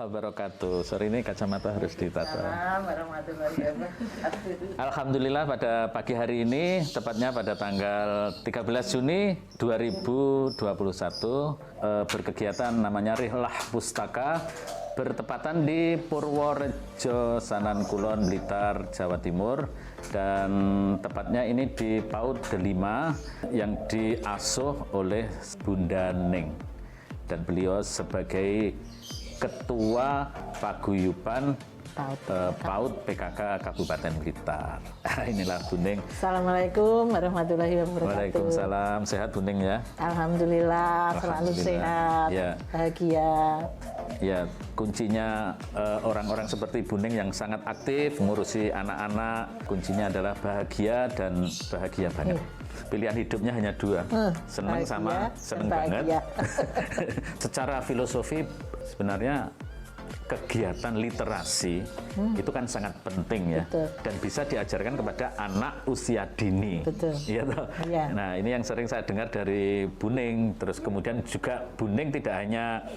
Wabarakatuh. Sore ini kacamata harus ditata. Alhamdulillah pada pagi hari ini, tepatnya pada tanggal 13 Juni 2021, berkegiatan namanya Rihlah Pustaka, bertepatan di Purworejo, Sanan Kulon, Blitar, Jawa Timur. Dan tepatnya ini di PAUD Delima yang diasuh oleh Bunda Ning. Dan beliau sebagai Ketua Paguyuban PAUD PKK Kabupaten Blitar. Inilah Bu Ning. Assalamualaikum warahmatullahi wabarakatuh. Waalaikumsalam. Sehat Bu Ning ya? Alhamdulillah, selalu sehat, ya. Bahagia. Ya, kuncinya orang-orang seperti Bu Ning yang sangat aktif ngurusi anak-anak, kuncinya adalah bahagia dan bahagia banget. Pilihan hidupnya hanya dua, senang sama senang banget. Secara filosofi sebenarnya kegiatan literasi itu kan sangat penting ya. Betul. Dan bisa diajarkan kepada anak usia dini. Betul. Ya, ya. Nah, ini yang sering saya dengar dari Bu Ning. Terus kemudian juga Bu Ning tidak hanya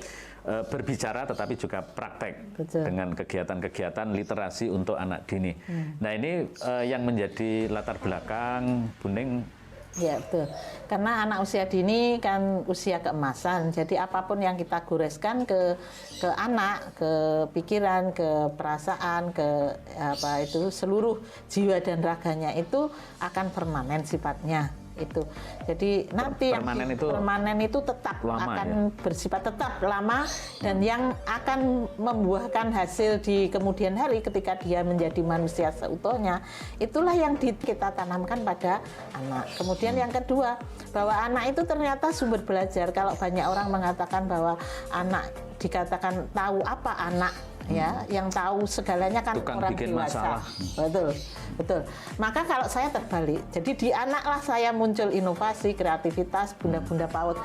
berbicara tetapi juga praktek. Betul. Dengan kegiatan-kegiatan literasi untuk anak dini. Nah, ini yang menjadi latar belakang Bu Ning. Ya, betul. Karena anak usia dini kan usia keemasan. Jadi apapun yang kita goreskan ke anak, ke pikiran, ke perasaan, ke seluruh jiwa dan raganya itu akan permanen sifatnya. Itu jadi nanti permanen itu tetap lama, akan bersifat tetap lama, dan yang akan membuahkan hasil di kemudian hari ketika dia menjadi manusia seutuhnya, itulah yang kita tanamkan pada anak. Kemudian yang kedua, bahwa anak itu ternyata sumber belajar. Kalau banyak orang mengatakan bahwa anak dikatakan tahu apa anak, ya, yang tahu segalanya kan tukang orang bikin dewasa. Masalah. Betul. Maka kalau saya terbalik, jadi di anaklah saya muncul inovasi, kreativitas, bunda-bunda PAUD.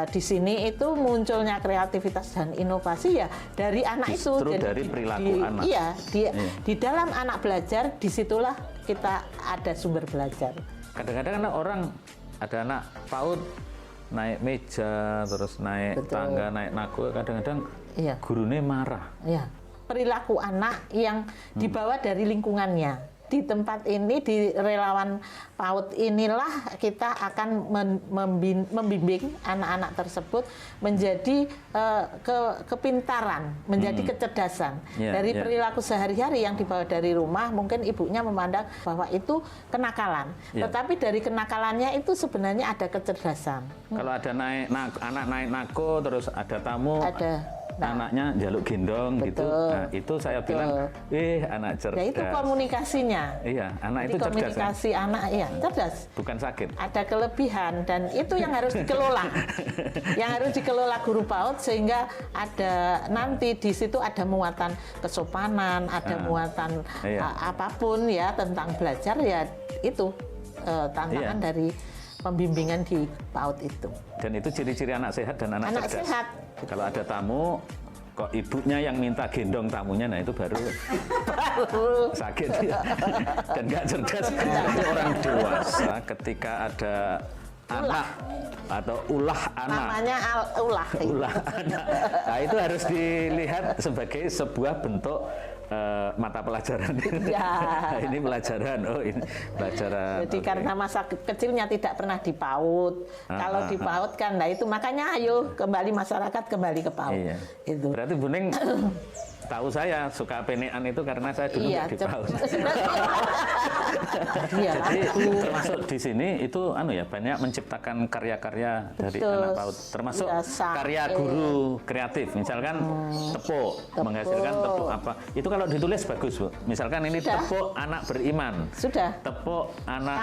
Di sini itu munculnya kreativitas dan inovasi ya dari anak justru itu. Jadi dari perilaku anak. Iya, di dalam anak belajar, disitulah kita ada sumber belajar. Kadang-kadang orang ada anak PAUD naik meja, terus naik tangga, naik nago, kadang-kadang gurunya marah. Iya. Perilaku anak yang dibawa dari lingkungannya. Di tempat ini, di relawan PAUD inilah kita akan membimbing anak-anak tersebut menjadi kepintaran, menjadi kecerdasan. Dari perilaku sehari-hari yang dibawa dari rumah, mungkin ibunya memandang bahwa itu kenakalan. Tetapi dari kenakalannya itu sebenarnya ada kecerdasan. Kalau ada anak naik nago, terus ada tamu, anaknya jaluk gendong. Betul. Gitu. Nah, itu saya bilang, anak cerdas. Ya itu komunikasinya. Iya, anak itu cerdas. Komunikasi anak, cerdas. Bukan sakit. Ada kelebihan dan itu yang harus dikelola. Yang harus dikelola guru PAUD sehingga ada nanti di situ ada muatan kesopanan, ada muatan apapun ya tentang belajar ya itu tantangan dari pembimbingan di PAUD itu. Dan itu ciri-ciri anak sehat dan anak cerdas. Sehat. Kalau ada tamu, kok ibunya yang minta gendong tamunya, nah itu baru sakit ya. Dan nggak cerdas. Itu orang dewasa ketika ada anak atau ulah anak. Namanya ulah. Ulah anak. Nah itu harus dilihat sebagai sebuah bentuk mata pelajaran. Ini pelajaran, ini pelajaran. Jadi karena masa kecilnya tidak pernah di PAUD. Kalau di PAUD kan, nah itu makanya ayo kembali masyarakat kembali ke PAUD. Iya. Itu. Berarti Bu Ning tahu saya suka penean itu karena saya dulu di PAUD. Iya, Jadi lagu. termasuk di sini itu banyak menciptakan karya-karya dari Betul. anak PAUD, termasuk Ya, syair. karya guru kreatif, misalkan tepuk, menghasilkan tepuk apa. Itu kalau ditulis bagus, Bu. Misalkan ini Sudah. tepuk anak beriman. Sudah. Tepuk anak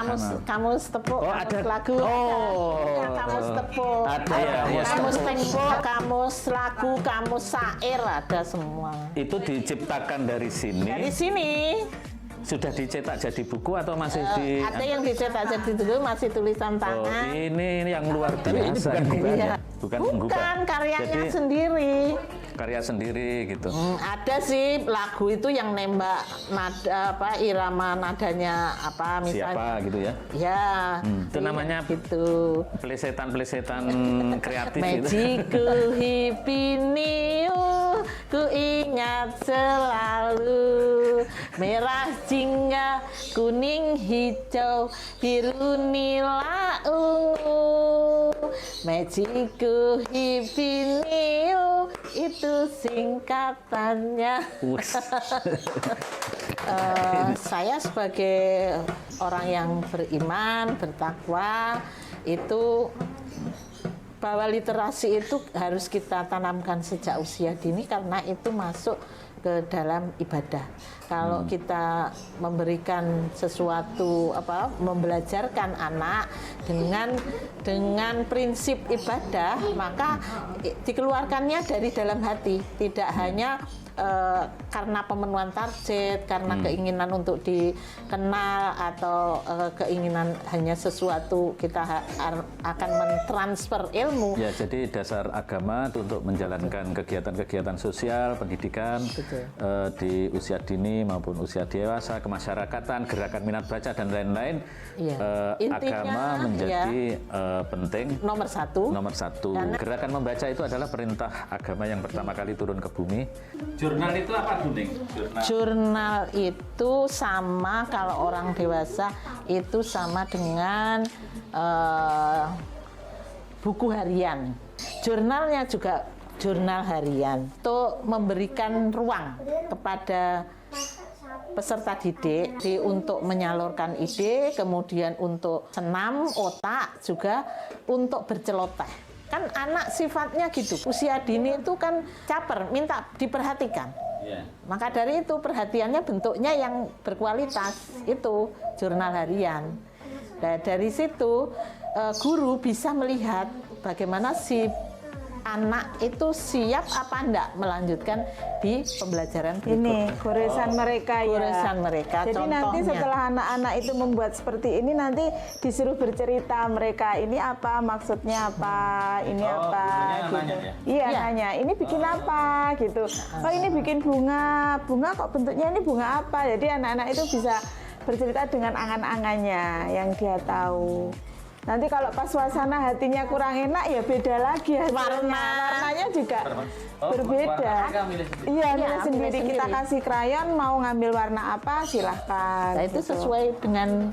Kamus tepuk, Oh, kamus ada. lagu. Oh. Ada. Kamus tepuk. Ada ya, Kamus tepuk. tepuk, kamus lagu, kamus syair, ada semua. Itu diciptakan dari sini. Dari sini Sudah dicetak jadi buku atau masih di ada yang dicetak jadi dulu masih tulisan Oh, tangan. ini yang luar biasa. Ini bukan Iya. ya? Bukan menggubah. Bukan karyanya Jadi sendiri. karya sendiri gitu. Ada sih lagu itu yang nembak nada irama nadanya apa misalnya. Siapa gitu ya? Ya. Itu namanya gitu. Pelesetan-pelesetan kreatif gitu. Magiku hipiniu, ku ingat selalu merah jingga, kuning hijau, biru nila ungu. Magiku hipiniu itu singkatannya. Saya sebagai orang yang beriman, bertakwa, itu bahwa literasi itu harus kita tanamkan sejak usia dini karena itu masuk ke dalam ibadah. Kalau kita memberikan sesuatu membelajarkan anak dengan prinsip ibadah, maka dikeluarkannya dari dalam hati, tidak hanya karena pemenuhan target, karena keinginan untuk dikenal atau keinginan hanya sesuatu kita akan mentransfer ilmu. Ya, jadi dasar agama itu untuk menjalankan kegiatan-kegiatan sosial, pendidikan di usia dini maupun usia dewasa, kemasyarakatan, gerakan minat baca dan lain-lain. Iya. Intinya, agama menjadi penting. Nomor satu. Gerakan membaca itu adalah perintah agama yang pertama kali turun ke bumi. Jurnal itu apa, Buning? Jurnal itu sama kalau orang dewasa itu sama dengan buku harian. Jurnalnya juga jurnal harian untuk memberikan ruang kepada peserta didik untuk menyalurkan ide, kemudian untuk senam otak, juga untuk berceloteh. Kan anak sifatnya gitu, usia dini itu kan caper, minta diperhatikan. Maka dari itu perhatiannya bentuknya yang berkualitas, itu jurnal harian. Nah, dari situ guru bisa melihat bagaimana si anak itu siap apa enggak melanjutkan di pembelajaran berikutnya. Ini goresan mereka ya. Goresan mereka. Jadi contohnya. nanti setelah anak-anak itu membuat seperti ini, nanti disuruh bercerita mereka ini apa, maksudnya apa, ini apa, gitu. nanya ya? Iya, Iya. nanya. Ini bikin apa, gitu. Oh, ini bikin bunga. Bunga kok bentuknya ini bunga apa? Jadi anak-anak itu bisa bercerita dengan angan-angannya yang dia tahu. Nanti kalau pas suasana hatinya kurang enak ya beda lagi hasilnya. Warnanya juga berbeda. Iya, milih sendiri. Kita kasih krayon, mau ngambil warna apa silahkan. Nah, itu gitu. sesuai dengan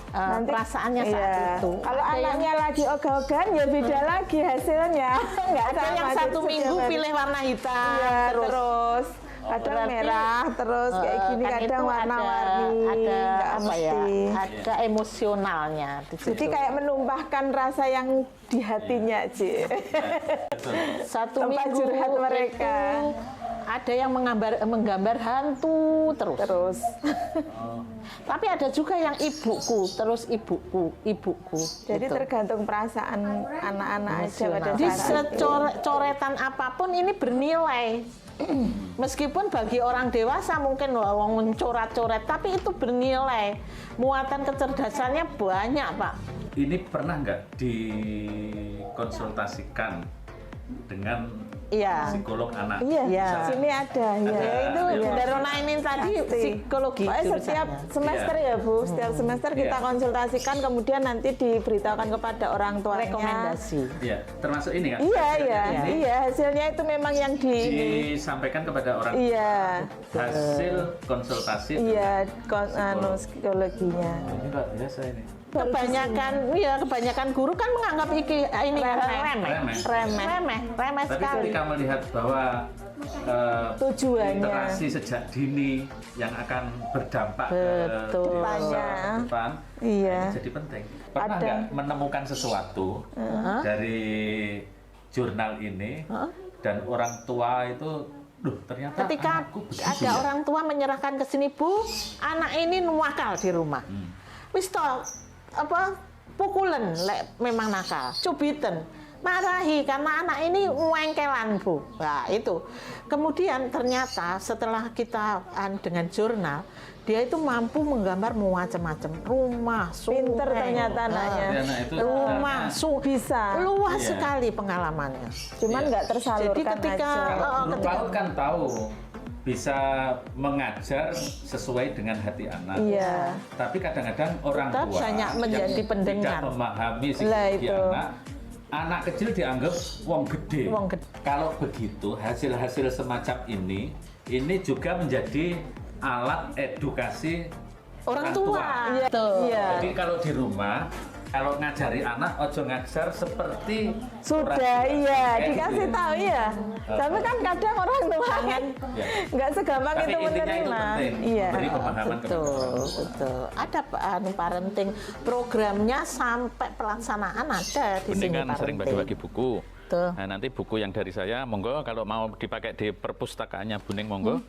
Nanti, perasaannya saat iya. itu. Kalau Ada yang- anaknya lagi ogah-ogahan ya beda lagi hasilnya. Nggak ada yang sama, satu jadi minggu setiap hari. pilih warna hitam, Iya, terus kadang berarti, merah, terus kayak gini, kan kadang itu warna-warni. ada nggak apa ya? mesti. Ada emosionalnya di situ. Jadi kayak menumpahkan rasa yang di hatinya, Ci. satu tempat minggu curhat mereka. itu ada yang menggambar hantu terus. Terus. Tapi ada juga yang ibuku, terus ibuku. Jadi gitu. tergantung perasaan anak-anak aja pada Di saat itu. coretan apapun ini bernilai. Meskipun bagi orang dewasa mungkin wong mencoret-coret, tapi itu bernilai. Muatan kecerdasannya banyak, Pak. Ini pernah nggak dikonsultasikan dengan Iya. psikolog anak? Iya, Iya. sini ada. Ya. Itu Iya. Bunda Rona ini tadi Pasti. psikologi. Pokoknya setiap jurusannya. semester ya Bu, setiap semester kita Iya. konsultasikan, kemudian nanti diberitakan kepada orang tuanya. Rekomendasi. Iya, termasuk ini kan? Iya, iya, Ini iya. Hasilnya itu memang yang disampaikan kepada orang Iya, hasil konsultasi. iya, psikologinya. Ini luar biasa ini. Kebanyakan guru kan menganggap ini hal remeh. Remeh. Remeh. Remeh Tapi sekali. ketika melihat bahwa Tujuannya. literasi sejak dini yang akan berdampak Betul. ke dewasa depan. Iya. Ini jadi penting. Pernah Ada. nggak menemukan sesuatu dari jurnal ini dan orang tua itu, duh ternyata Ketika anakku begitu ada ya?" orang tua menyerahkan ke sini, Bu, anak ini nuwakal di rumah. Wis toh, apa pukulan lek memang nakal, cubiten, marahi karena anak ini wengkelan, Bu. Nah, itu. Kemudian ternyata setelah kita dengan jurnal, dia itu mampu menggambar macam-macam rumah, sungai. Pinter ternyata anaknya. Jadi anak itu Rumah, Bisa. luas Iya. sekali pengalamannya. Cuman nggak tersalurkan Jadi ketika aja. Guru PAUD kan tahu bisa mengajar sesuai dengan hati anak. Iya. Tapi kadang-kadang orang Tetap tua banyak yang menjadi pendengar. tidak memahami Lah, psikologi itu. anak kecil dianggap wong gede. Wong gede. Kalau begitu hasil-hasil semacam ini juga menjadi alat edukasi Orang tua. Iya. Iya. Jadi kalau di rumah, kalau ngajari anak, ojo ngajar seperti Sudah, orang iya, tua. dikasih Gitu. tahu ya. Tapi kan kadang orang tua kan Ya. nggak segampang Tapi itu intinya itu menerima. penting, Iya. beri pemahaman kepada Betul, orang tua. betul. Ada parenting programnya sampai pelaksanaan ada di Bunda sini kan sering parenting. bagi-bagi buku. Betul. Nah, nanti buku yang dari saya, monggo kalau mau dipakai di perpustakaannya Buning, monggo.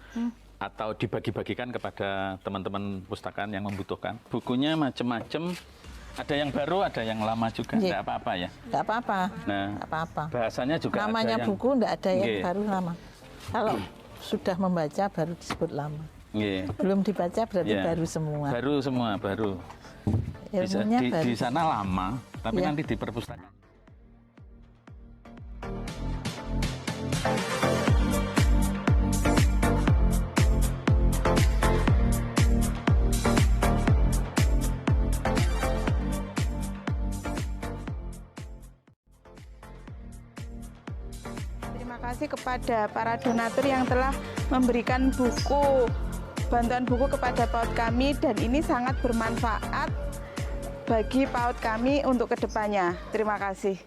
Atau dibagi-bagikan kepada teman-teman pustakaan yang membutuhkan. Bukunya macam-macam, ada yang baru, ada yang lama juga, Iya. tidak apa-apa ya. Nggak apa-apa. Nah, Nggak apa-apa. bahasanya juga Namanya ada yang... buku nggak ada yang Nggih. baru lama. Kalau sudah membaca baru disebut lama. Nggih. Belum dibaca berarti Iya. baru semua. Baru semua, baru. Ilmunya baru. Di sana lama, tapi Iya. nanti di perpustakaan. Terima kasih kepada para donatur yang telah memberikan buku, bantuan buku kepada PAUD kami, dan ini sangat bermanfaat bagi PAUD kami untuk kedepannya. Terima kasih.